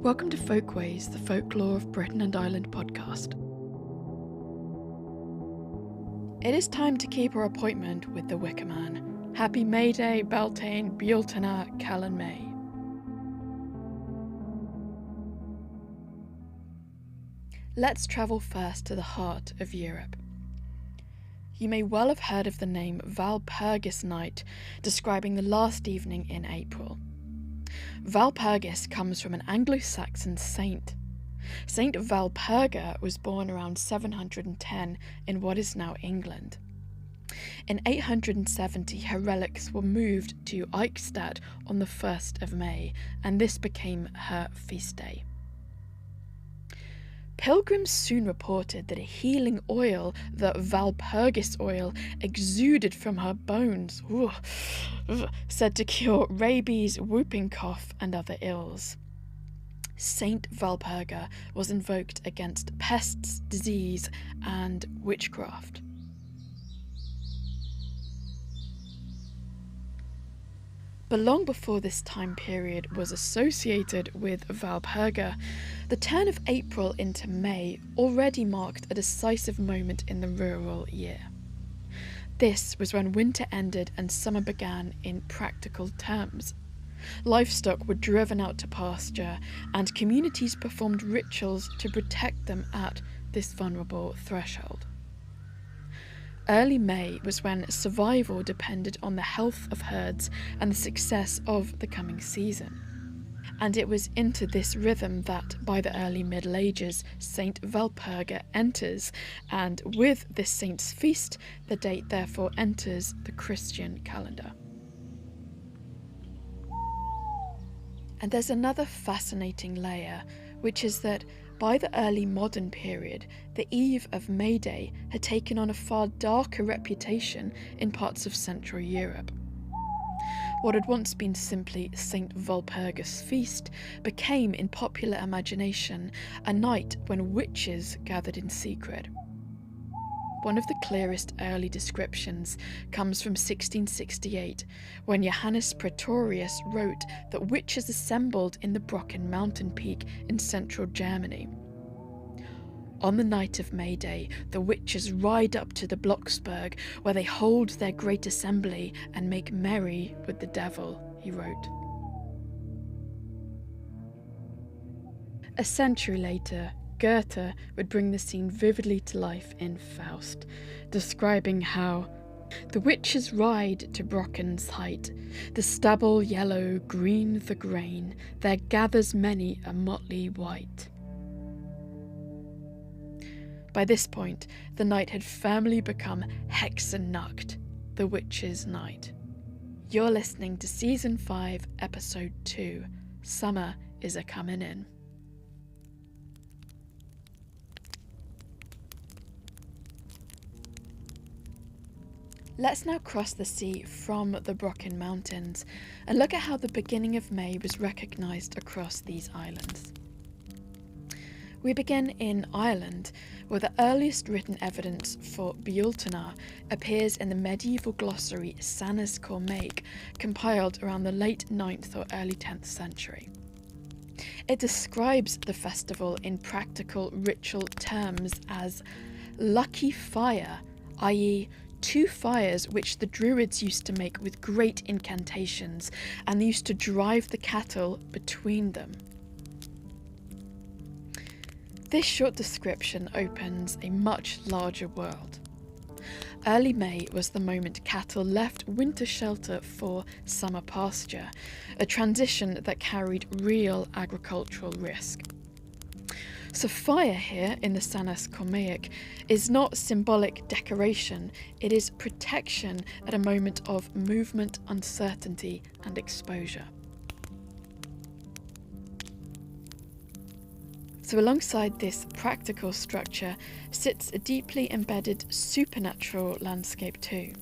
Welcome to Folkways, the Folklore of Britain and Ireland podcast. It is time to keep our appointment with the Wicker Man. Happy May Day, Beltane, Beltane, Calan Mai. Let's travel first to the heart of Europe. You may well have heard of the name Walpurgis Night, describing the last evening in April. Walpurgis comes from an Anglo-Saxon saint. Saint Walpurga was born around 710 in what is now England. In 870, her relics were moved to Eichstätt on the 1st of May, and this became her feast day. Pilgrims soon reported that a healing oil, the Walpurgis oil, exuded from her bones, said to cure rabies, whooping cough, and other ills. Saint Walpurga was invoked against pests, disease, and witchcraft. But long before this time period was associated with Walpurga, the turn of April into May already marked a decisive moment in the rural year. This was when winter ended and summer began in practical terms. Livestock were driven out to pasture, and communities performed rituals to protect them at this vulnerable threshold. Early May was when survival depended on the health of herds and the success of the coming season. And it was into this rhythm that, by the early Middle Ages, Saint Walpurga enters, and with this saint's feast, the date therefore enters the Christian calendar. And there's another fascinating layer, which is that by the early modern period, the eve of May Day had taken on a far darker reputation in parts of Central Europe. What had once been simply St. Walpurga's feast became, in popular imagination, a night when witches gathered in secret. One of the clearest early descriptions comes from 1668, when Johannes Praetorius wrote that witches assembled in the Brocken mountain peak in central Germany. On the night of May Day, the witches ride up to the Blockes-Berges, where they hold their great assembly and make merry with the devil, he wrote. A century later, Goethe would bring the scene vividly to life in Faust, describing how the witches ride to Brocken's height, the stubble yellow, green the grain, there gathers many a motley wight. By this point, the night had firmly become Hexennacht, the witches' night. You're listening to Season 5, Episode 2, Summer is a-Comin' In. Let's now cross the sea from the Brocken Mountains and look at how the beginning of May was recognised across these islands. We begin in Ireland, where the earliest written evidence for Beltane appears in the medieval glossary Sanas Cormaic, compiled around the late 9th or early 10th century. It describes the festival in practical ritual terms as lucky fire, i.e., two fires which the Druids used to make with great incantations, and they used to drive the cattle between them. This short description opens a much larger world. Early May was the moment cattle left winter shelter for summer pasture, a transition that carried real agricultural risk. So fire here in the Sanas Cormaic is not symbolic decoration, it is protection at a moment of movement, uncertainty, and exposure. So alongside this practical structure sits a deeply embedded supernatural landscape too.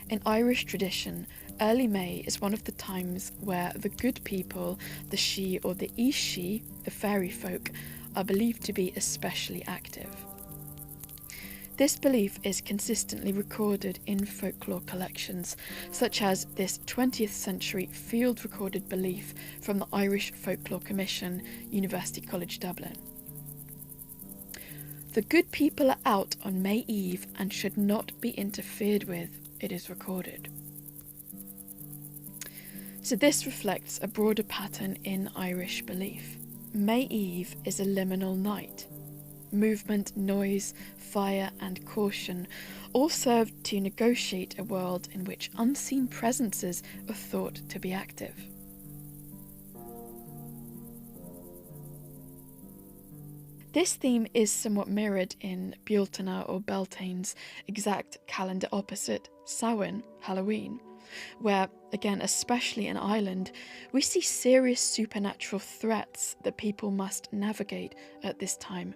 In Irish tradition, early May is one of the times where the good people, the She or the Ishi, the fairy folk, are believed to be especially active. This belief is consistently recorded in folklore collections, such as this 20th century field recorded belief from the Irish Folklore Commission, University College Dublin. The good people are out on May Eve and should not be interfered with, it is recorded. So this reflects a broader pattern in Irish belief. May Eve is a liminal night. Movement, noise, fire and caution all serve to negotiate a world in which unseen presences are thought to be active. This theme is somewhat mirrored in Beltane or Beltane's exact calendar opposite, Samhain, Halloween, where, again, especially in Ireland, we see serious supernatural threats that people must navigate at this time.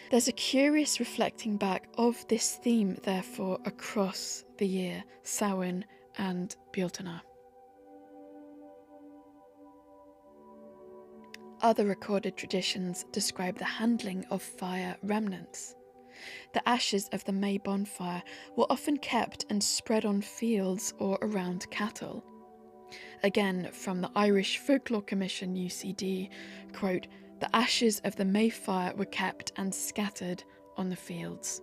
There's a curious reflecting back of this theme, therefore, across the year, Samhain and Beltane. Other recorded traditions describe the handling of fire remnants. The ashes of the May bonfire were often kept and spread on fields or around cattle. Again, from the Irish Folklore Commission UCD, quote, "The ashes of the May fire were kept and scattered on the fields."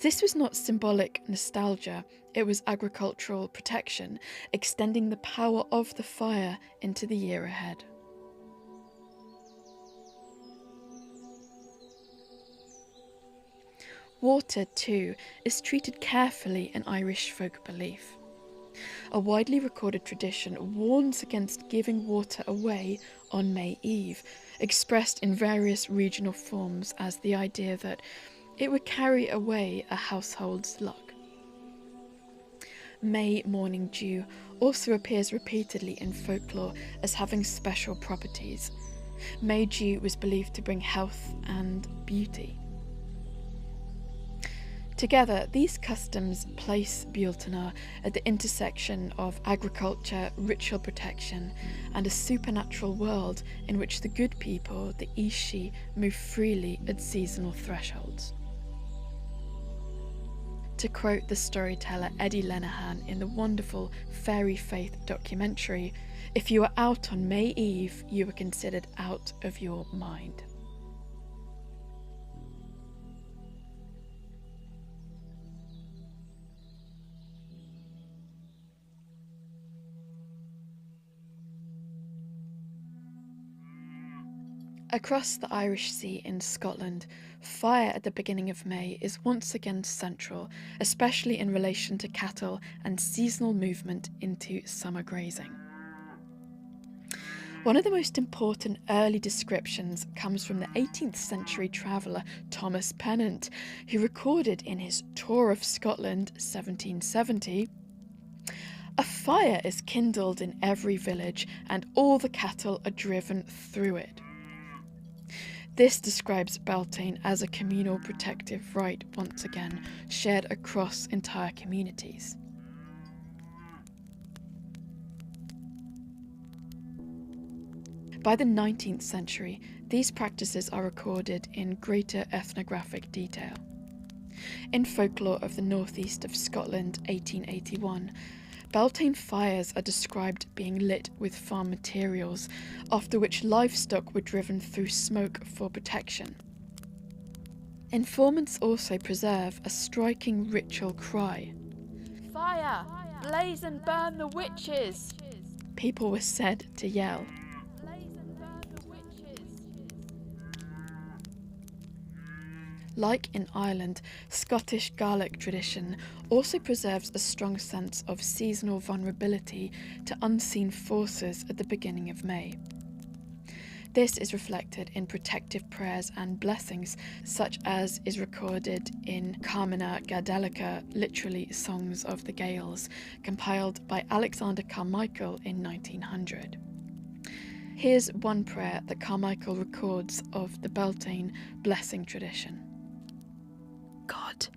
This was not symbolic nostalgia, it was agricultural protection, extending the power of the fire into the year ahead. Water, too, is treated carefully in Irish folk belief. A widely recorded tradition warns against giving water away on May Eve, expressed in various regional forms as the idea that it would carry away a household's luck. May morning dew also appears repeatedly in folklore as having special properties. May dew was believed to bring health and beauty. Together, these customs place Beltane at the intersection of agriculture, ritual protection, and a supernatural world in which the good people, the Ishi, move freely at seasonal thresholds. To quote the storyteller Eddie Lenihan in the wonderful Fairy Faith documentary, "If you were out on May Eve, you were considered out of your mind." Across the Irish Sea in Scotland, fire at the beginning of May is once again central, especially in relation to cattle and seasonal movement into summer grazing. One of the most important early descriptions comes from the 18th century traveller Thomas Pennant, who recorded in his Tour of Scotland 1770, "A fire is kindled in every village and all the cattle are driven through it." This describes Beltane as a communal protective rite, once again, shared across entire communities. By the 19th century, these practices are recorded in greater ethnographic detail. In Folklore of the Northeast of Scotland, 1881, Beltane fires are described being lit with farm materials, after which livestock were driven through smoke for protection. Informants also preserve a striking ritual cry. "Fire! Blaze and burn the witches!" People were said to yell. Like in Ireland, Scottish Gaelic tradition also preserves a strong sense of seasonal vulnerability to unseen forces at the beginning of May. This is reflected in protective prayers and blessings, such as is recorded in Carmina, Gadelica, literally Songs of the Gaels, compiled by Alexander Carmichael in 1900. Here's one prayer that Carmichael records of the Beltane blessing tradition. "God,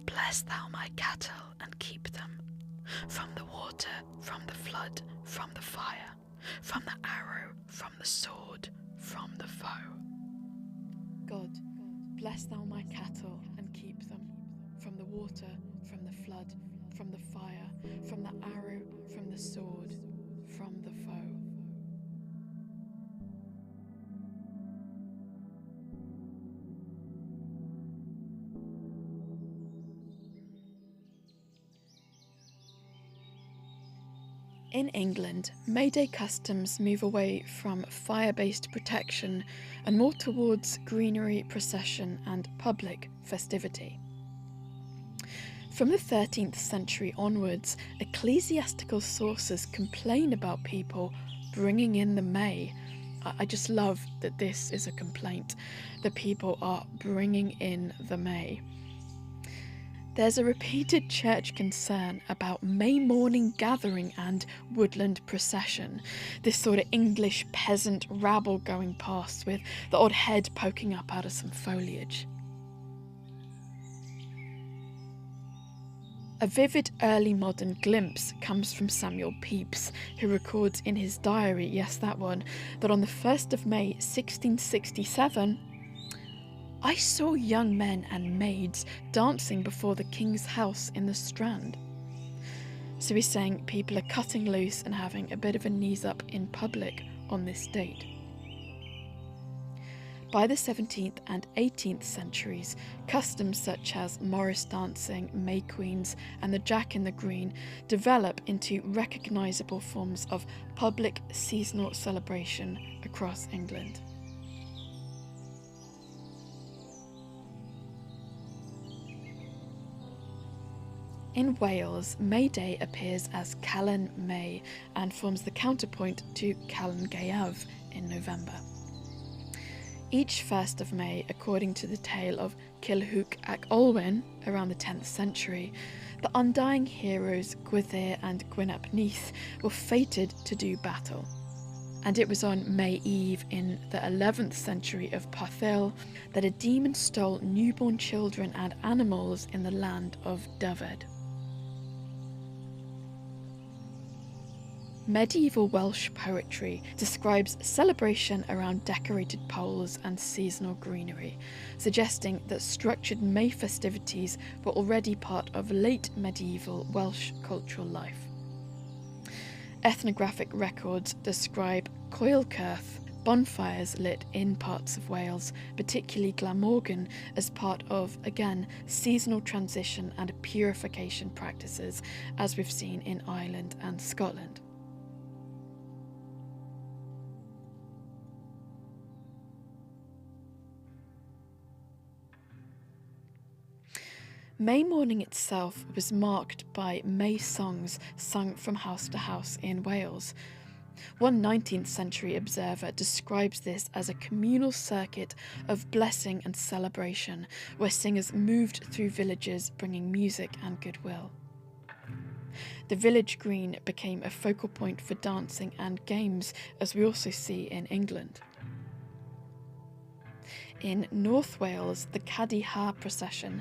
bless thou my cattle and keep them from the water, from the flood, from the fire, from the arrow, from the sword, from the foe." God, Bless thou my cattle and keep them, from the water, from the flood, from the fire, from the arrow, from the sword, from the foe. In England, May Day customs move away from fire-based protection and more towards greenery, procession and public festivity. From the 13th century onwards, ecclesiastical sources complain about people bringing in the May. I just love that this is a complaint, that people are bringing in the May. There's a repeated church concern about May morning gathering and woodland procession, this sort of English peasant rabble going past with the odd head poking up out of some foliage. A vivid early modern glimpse comes from Samuel Pepys, who records in his diary, yes that one, that on the 1st of May 1667, I saw young men and maids dancing before the king's house in the Strand. So he's saying people are cutting loose and having a bit of a knees up in public on this date. By the 17th and 18th centuries, customs such as Morris dancing, May Queens and the Jack in the Green develop into recognisable forms of public seasonal celebration across England. In Wales, May Day appears as Calan Mai and forms the counterpoint to Calan Gaeaf in November. Each 1st of May, according to the tale of Culhwch ac Olwen around the 10th century, the undying heroes Goethe and Gwyn ap Neath were fated to do battle. And it was on May Eve in the 11th century of Padstow that a demon stole newborn children and animals in the land of Dyfed. Medieval Welsh poetry describes celebration around decorated poles and seasonal greenery, suggesting that structured May festivities were already part of late medieval Welsh cultural life. Ethnographic records describe Coilcirth, bonfires lit in parts of Wales, particularly Glamorgan, as part of, again, seasonal transition and purification practices, as we've seen in Ireland and Scotland. May morning itself was marked by May songs sung from house to house in Wales. One 19th century observer describes this as a communal circuit of blessing and celebration, where singers moved through villages bringing music and goodwill. The village green became a focal point for dancing and games, as we also see in England. In North Wales, the Gadelica procession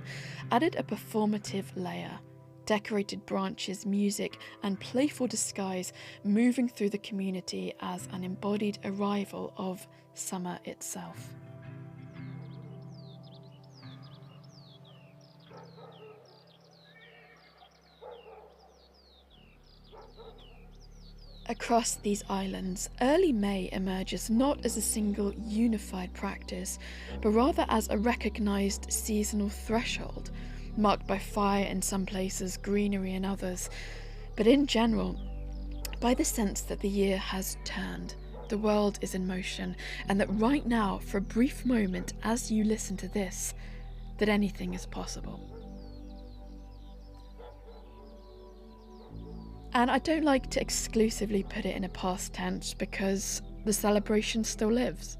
added a performative layer, decorated branches, music and playful disguise moving through the community as an embodied arrival of summer itself. Across these islands, early May emerges not as a single unified practice, but rather as a recognised seasonal threshold, marked by fire in some places, greenery in others, but in general, by the sense that the year has turned, the world is in motion, and that right now, for a brief moment as you listen to this, that anything is possible. And I don't like to exclusively put it in a past tense because the celebration still lives.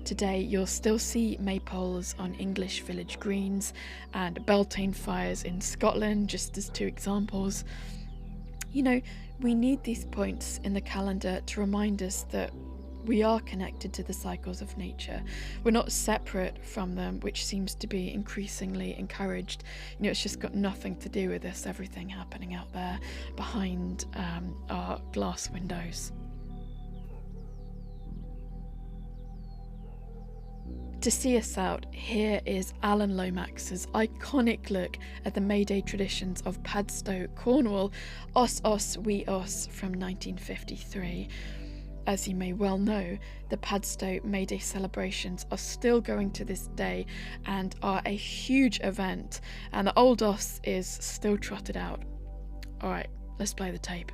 Today you'll still see maypoles on English village greens and Beltane fires in Scotland, just as two examples. You know, we need these points in the calendar to remind us that we are connected to the cycles of nature. We're not separate from them, which seems to be increasingly encouraged. You know, it's just got nothing to do with this, everything happening out there behind our glass windows. To see us out, here is Alan Lomax's iconic look at the May Day traditions of Padstow, Cornwall, Obby Oss from 1953. As you may well know, the Padstow May Day celebrations are still going to this day and are a huge event, and the old Oss is still trotted out. Alright, let's play the tape.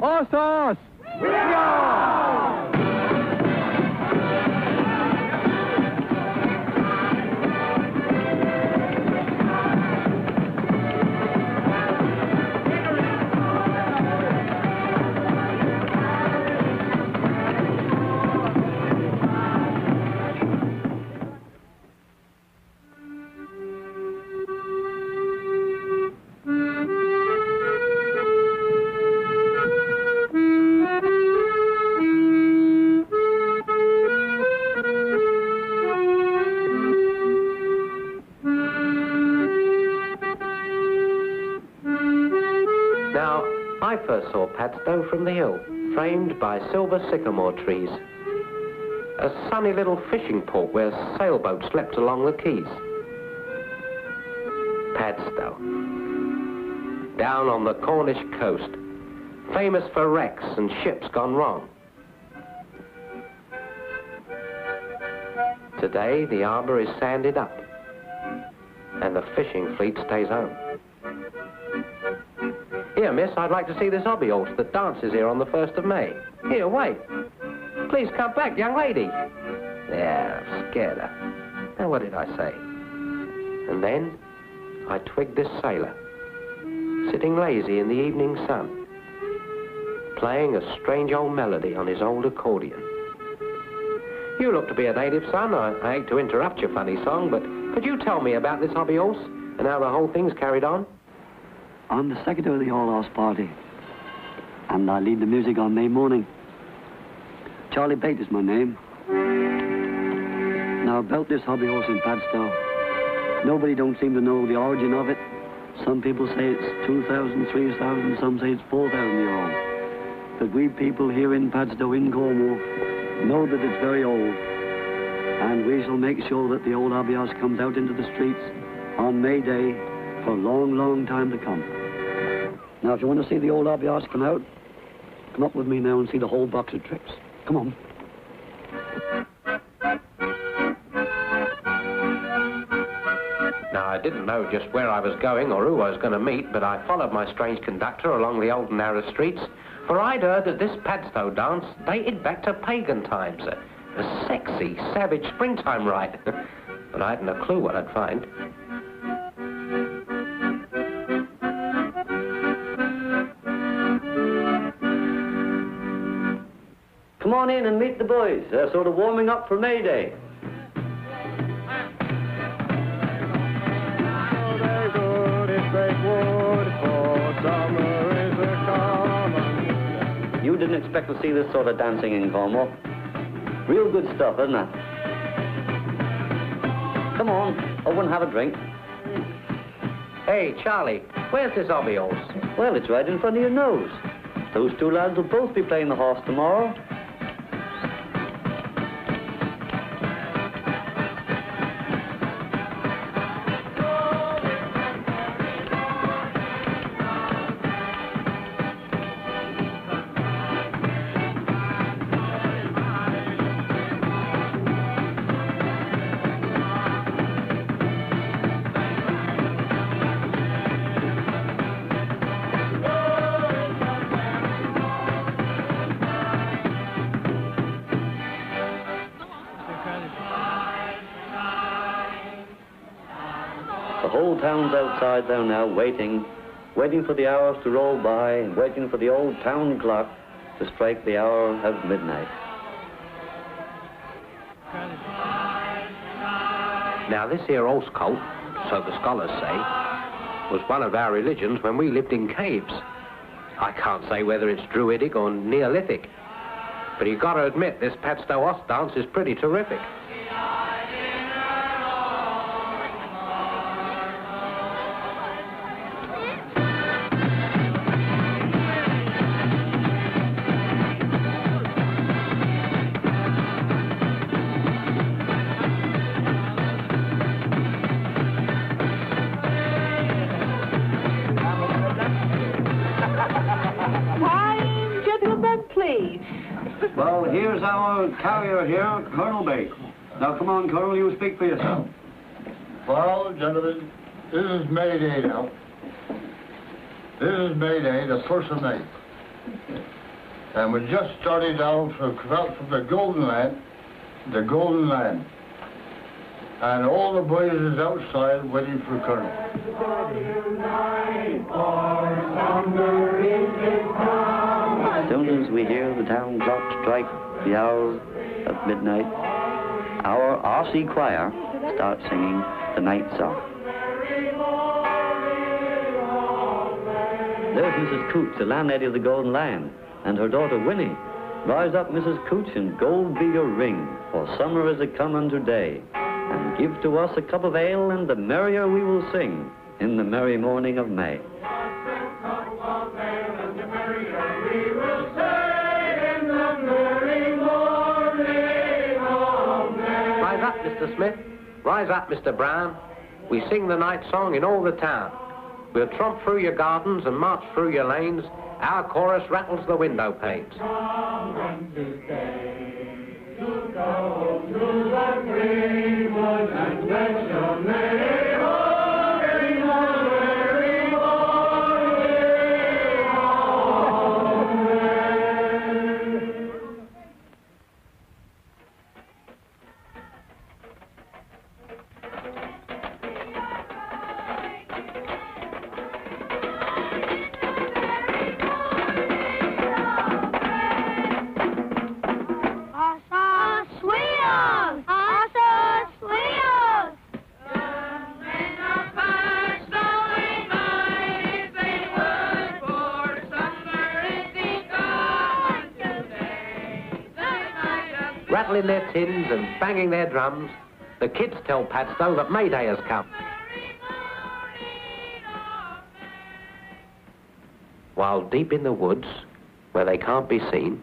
Oss! We go! I first saw Padstow from the hill, framed by silver sycamore trees. A sunny little fishing port where sailboats slept along the quays. Padstow, down on the Cornish coast, famous for wrecks and ships gone wrong. Today, the harbour is sanded up, and the fishing fleet stays home. Here, miss, I'd like to see this Obby Oss that dances here on the 1st of May. Here, wait. Please come back, young lady. Yeah, I've scared her. Now, what did I say? And then, I twigged this sailor, sitting lazy in the evening sun, playing a strange old melody on his old accordion. You look to be a native, son. I hate to interrupt your funny song, but could you tell me about this Obby Oss and how the whole thing's carried on? I'm the secretary of the All Oss party, and I lead the music on May morning. Charlie Bate is my name. Now, about this Obby Oss in Padstow, nobody don't seem to know the origin of it. Some people say it's 2,000, 3,000, some say it's 4,000 year old. But we people here in Padstow, in Cornwall, know that it's very old, and we shall make sure that the old Obby Oss comes out into the streets on May Day for a long, long time to come. Now, if you want to see the old Obby Oss come out, come up with me now and see the whole box of tricks. Come on. Now, I didn't know just where I was going or who I was going to meet, but I followed my strange conductor along the old and narrow streets, for I'd heard that this Padstow dance dated back to pagan times, a sexy, savage springtime rite. But I hadn't a clue what I'd find. Come on in and meet the boys. They're sort of warming up for May Day. You didn't expect to see this sort of dancing in Cornwall. Real good stuff, isn't it? Come on, over and have a drink. Hey, Charlie, where's this Obby Oss? Well, it's right in front of your nose. Those two lads will both be playing the horse tomorrow. The whole town's outside there now, waiting for the hours to roll by, and waiting for the old town clock to strike the hour of midnight. Now, this here Oss cult, so the scholars say, was one of our religions when we lived in caves. I can't say whether it's Druidic or Neolithic, but you've got to admit this Padstow Oss dance is pretty terrific. Well, here's our carrier here, Colonel May. Now, come on, Colonel, you speak for yourself. Well, gentlemen, this is May Day now. This is May Day, the 1st of May. And we just started out from the Golden Land, And all the boys is outside waiting for Colonel. As soon as we hear the town clock strike the hour at midnight, our RC choir starts singing the night song. There's Mrs. Cooch, the landlady of the Golden Lion, and her daughter Winnie. Rise up, Mrs. Cooch, and gold be your ring, for summer is a come unto day. And give to us a cup of ale, and the merrier we will sing in the merry morning of May. Rise up, Mr. Smith. Rise up, Mr. Brown. We sing the night song in all the town. We'll tromp through your gardens and march through your lanes. Our chorus rattles the window panes. Rattling their tins and banging their drums, the kids tell Padstow that May Day has come. While deep in the woods, where they can't be seen,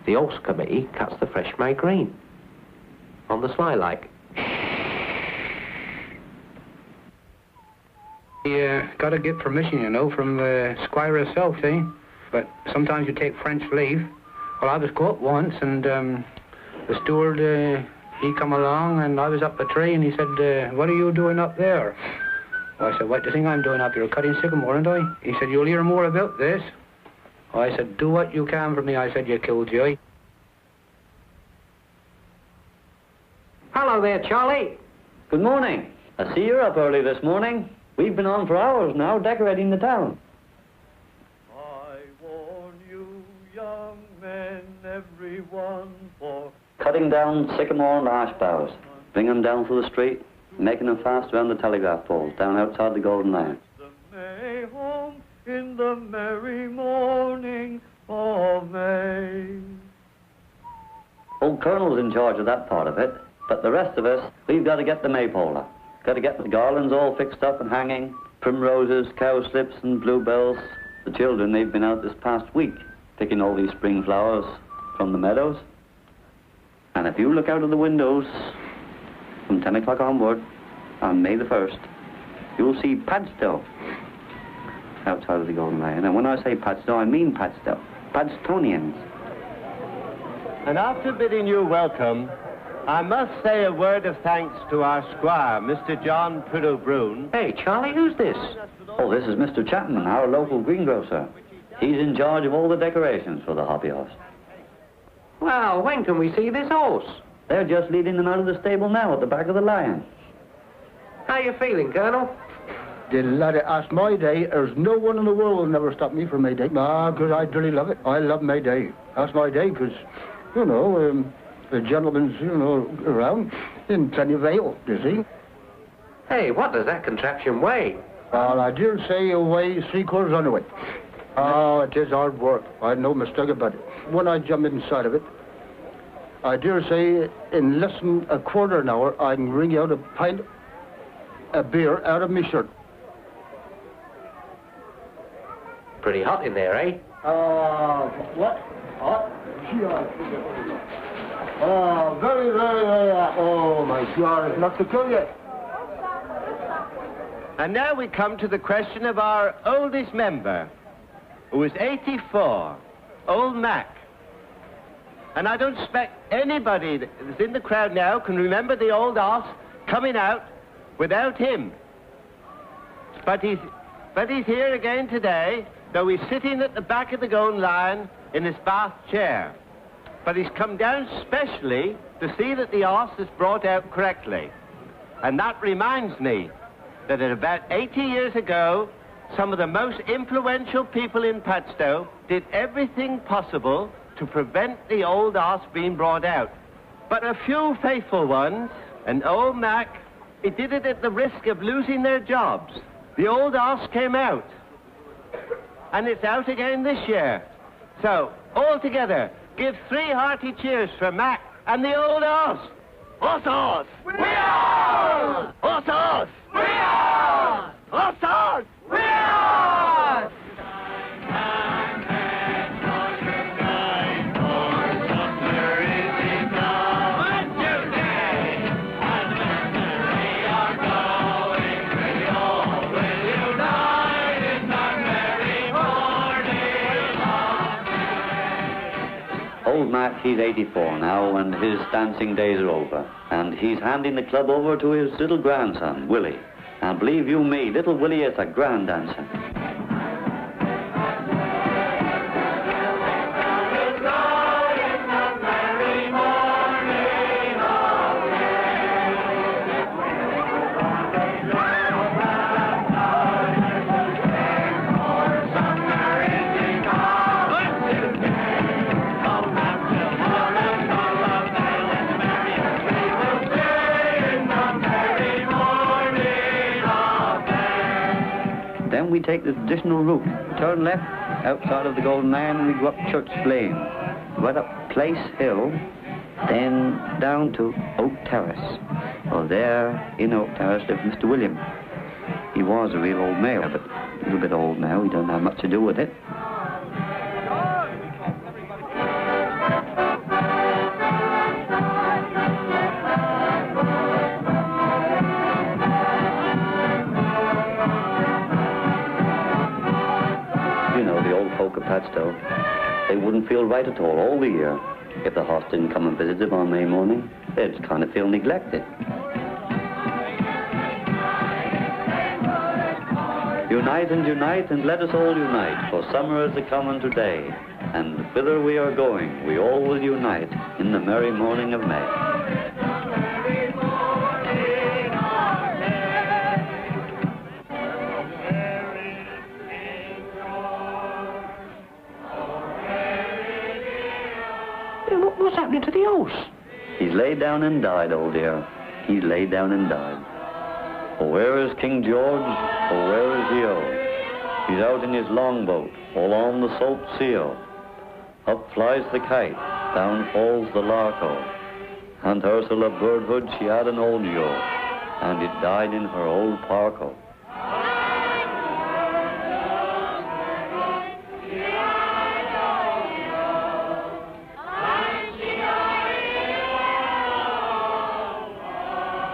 the horse committee cuts the fresh May green. On the sly like. You got to get permission, you know, from the squire herself, see? But sometimes you take French leave. Well, I was go up once, and the steward, he come along, and I was up a tree, and he said, what are you doing up there? Well, I said, what do you think I'm doing up here? Cutting sycamore, aren't I? He said, you'll hear more about this. I said, do what you can for me. I said, you killjoy. Hello there, Charlie. Good morning. I see you're up early this morning. We've been on for hours now, decorating the town. I warn you, young men, everyone, for Cutting down sycamore and ash boughs, bring them down through the street, making them fast around the telegraph poles down outside the Golden Lion. the May home in the merry morning of May. Old Colonel's in charge of that part of it, but the rest of us, we've got to get the maypoler. Got to get the garlands all fixed up and hanging, primroses, cowslips and bluebells. The children, they've been out this past week picking all these spring flowers from the meadows. And if you look out of the windows from 10 o'clock onward on May the 1st, you'll see Padstow outside of the Golden Lion. And when I say Padstow, I mean Padstow, Padstonians. And after bidding you welcome, I must say a word of thanks to our squire, Mr. John Priddle-Broon. Hey, Charlie, who's this? Oh, this is Mr. Chapman, our local greengrocer. He's in charge of all the decorations for the Obby Oss. Well, when can we see this horse? They're just leading them out of the stable now at the back of the Lion. How you feeling, Colonel? Laddie, that's my day. There's no one in the world will never stop me from May Day. Ah, because I really love it. I love May Day. That's my day, because, you know, the gentleman's, you know, around in plenty of ale, you see. Hey, what does that contraption weigh? Well, I dare say it weighs 3/4 underweight. Oh, it is hard work. I no mistake about it. When I jump inside of it, I dare say in less than a quarter an hour, I can wring out a pint of beer out of my shirt. Pretty hot in there, eh? What? Hot? Oh, very, very, very hot. Oh, my God, it's not to kill you. And now we come to the question of our oldest member, who is 84, Old Mac. And I don't expect anybody that's in the crowd now can remember the old Oss coming out without him. But he's here again today, though he's sitting at the back of the golden lion in his bath chair. But he's come down specially to see that the Oss is brought out correctly. And that reminds me that at about 80 years ago, some of the most influential people in Padstow did everything possible to prevent the old Oss being brought out. But a few faithful ones, and old Mac, he did it at the risk of losing their jobs. The old Oss came out, and it's out again this year. So, all together, give 3 hearty cheers for Mac and the old Oss. Oss Oss! We are! Oss Oss! We are! Oss Oss! We are! Old Mac, he's 84 now, and his dancing days are over. And he's handing the club over to his little grandson, Willie. And believe you me, little Willie is a grand dancer. Then we take the traditional route, turn left outside of the Golden Lion, and we go up Church Lane, right up Place Hill, then down to Oak Terrace. Well, there in Oak Terrace lived Mr. William. He was a real old mayor, but a little bit old now. He doesn't have much to do with it. Folk of Padstow, they wouldn't feel right at all the year. If the horse didn't come and visit them on May morning, they'd just kind of feel neglected. Unite and let us all unite, for summer is a-coming today, and whither we are going, we all will unite in the merry morning of May. What's happening to the horse? He's laid down and died, old dear. He's laid down and died. Oh, where is King George? Oh, where is he? Oh? He's out in his longboat, all on the salt sea. Up flies the kite, down falls the lark. Aunt Ursula Birdwood, she had an old yo, and it died in her old park.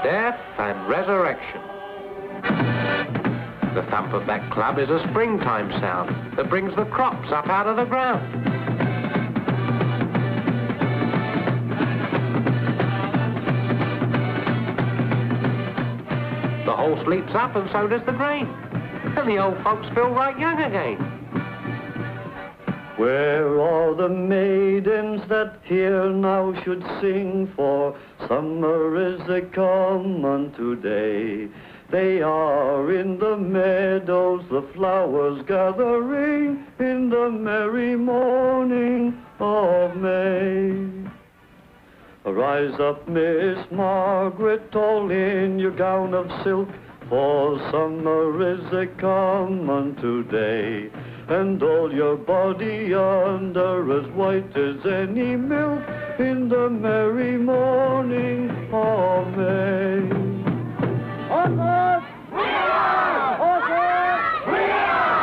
Death and resurrection. The thump of that club is a springtime sound that brings the crops up out of the ground. The horse leaps up and so does the grain. And the old folks feel right young again. Where are the maidens that here now should sing, for summer is a-comin' today? They are in the meadows, the flowers gathering in the merry morning of May. Rise up, Miss Margaret, all in your gown of silk, for summer is a-comin' today. And all your body under as white as any milk in the merry morning of May. Horses! We are! Horses! We are!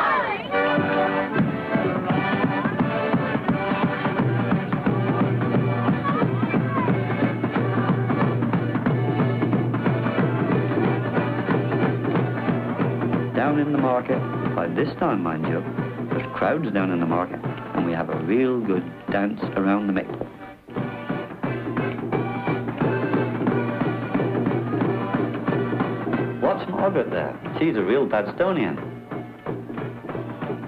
Down in the market, by this time, mind you, there's crowds down in the market, and we have a real good dance around the May. Watch Margaret there. She's a real Padstonian.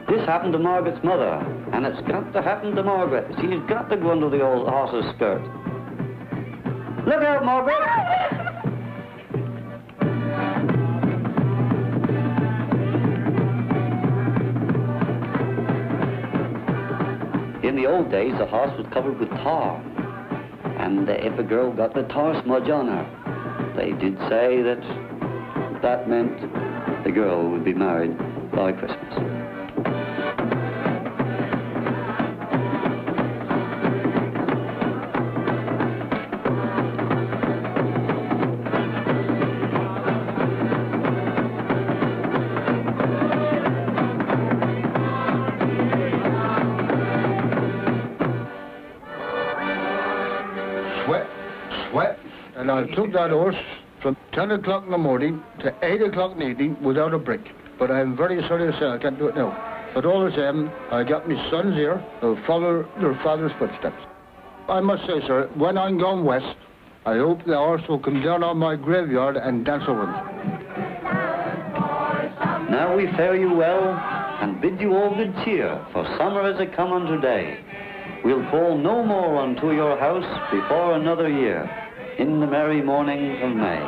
This happened to Margaret's mother, and it's got to happen to Margaret. She's got to go under the old horse's skirt. Look out, Margaret! In the old days, the horse was covered with tar, and if a girl got the tar smudge on her, they did say that that meant the girl would be married by Christmas. And I took that horse from 10 o'clock in the morning to 8 o'clock in the evening without a break. But I'm very sorry to say I can't do it now. But all the same, I got my sons here to follow their father's footsteps. I must say, sir, when I'm gone west, I hope the horse will come down on my graveyard and dance over me. Now we fare you well and bid you all good cheer, for summer is a come unto day. We'll call no more unto your house before another year, in the merry mornings of May.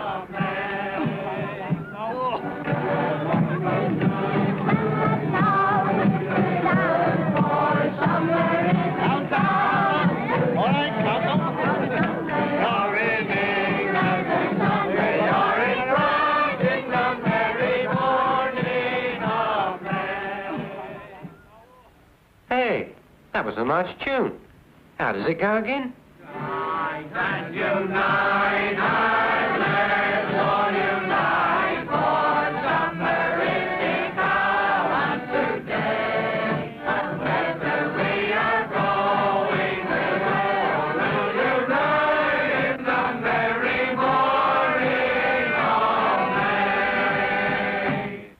Hey, that was a nice tune. How does it go again? And unite